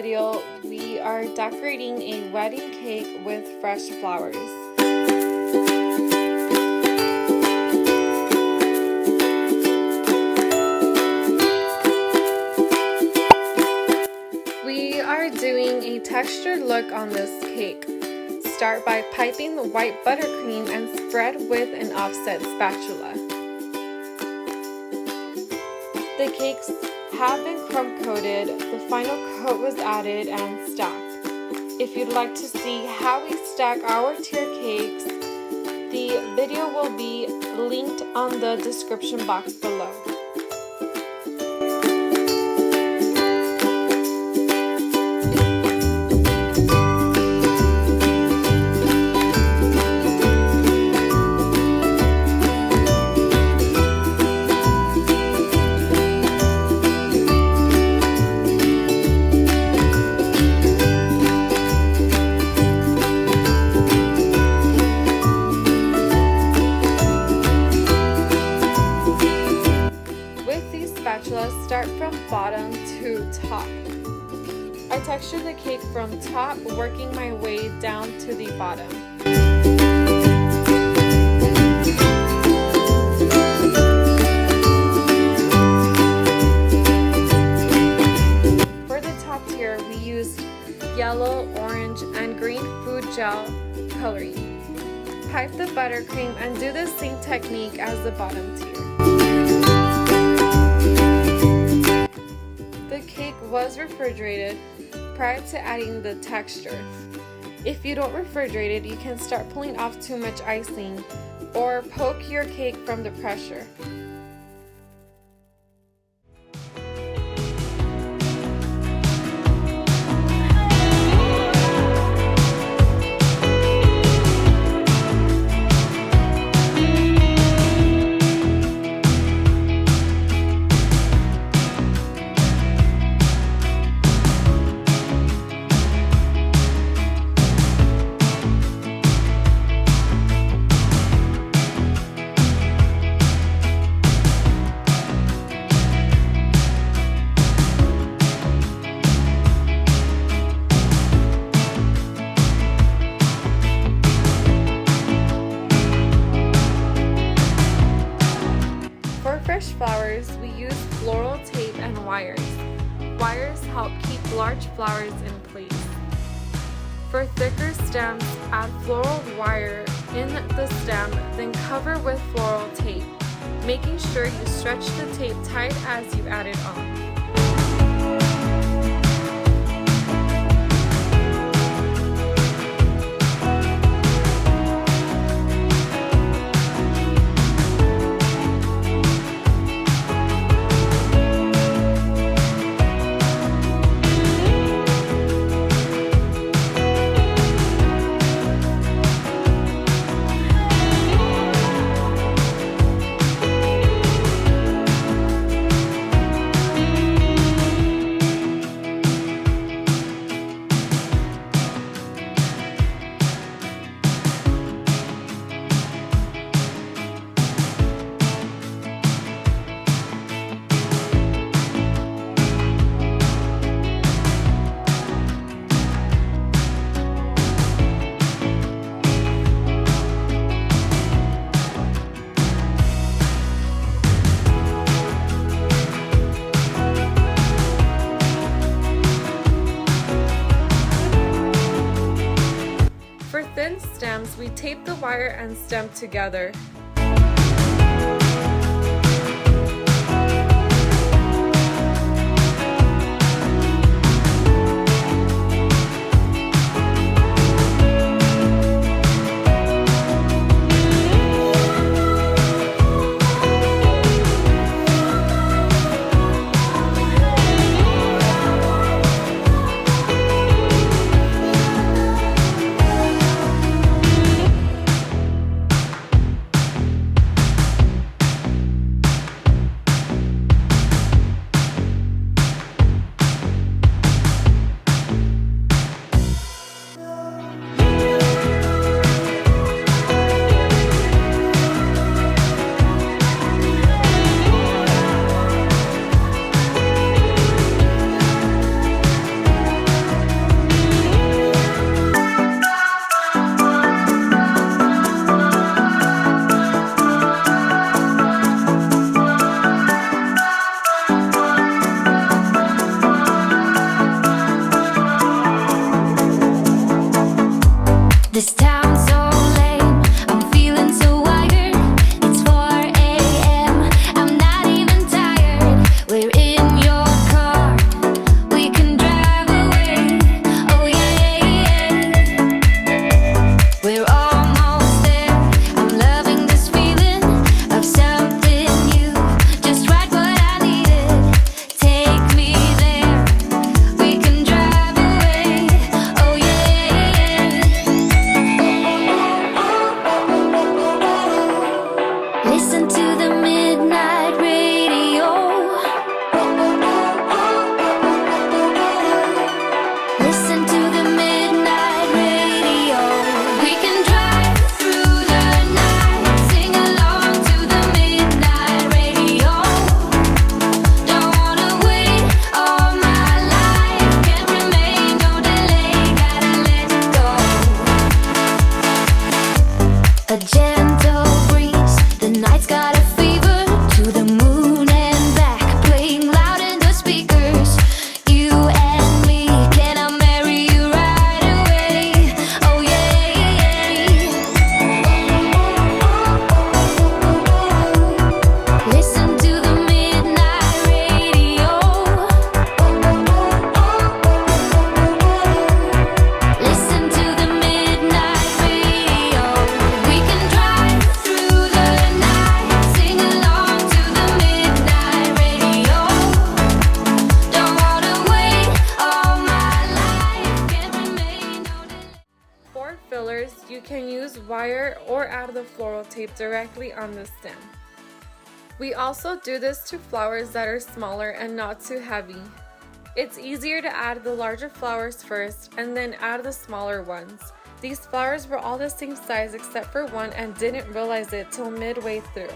video, we are decorating a wedding cake with fresh flowers. We are doing a textured look on this cake. Start by piping the white buttercream and spread with an offset spatula. The cakes have been crumb coated, the final coat was added and stacked. If you'd like to see how we stack our tier cakes, the video will be linked on the description box below. Start from bottom to top. I texture the cake from top, working my way down to the bottom. For the top tier, we used yellow, orange, and green food gel coloring. Pipe the buttercream and do the same technique as the bottom tier. The cake was refrigerated prior to adding the texture. If you don't refrigerate it, you can start pulling off too much icing or poke your cake from the pressure. Fresh flowers, we use floral tape and wires. Wires help keep large flowers in place. For thicker stems, add floral wire in the stem, then cover with floral tape, making sure you stretch the tape tight as you add it on. For thin stems, we tape the wire and stem together. wire or add the floral tape directly on the stem. We also do this to flowers that are smaller and not too heavy. It's easier to add the larger flowers first and then add the smaller ones. These flowers were all the same size except for one and didn't realize it till midway through.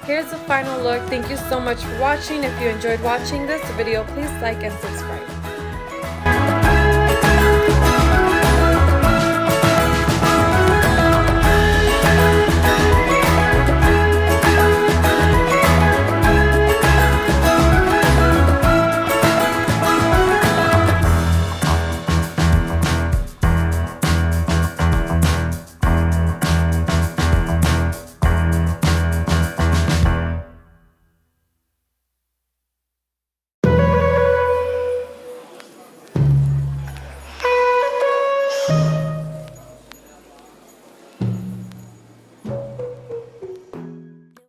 Here's the final look. Thank you so much for watching. If you enjoyed watching this video, please like and subscribe.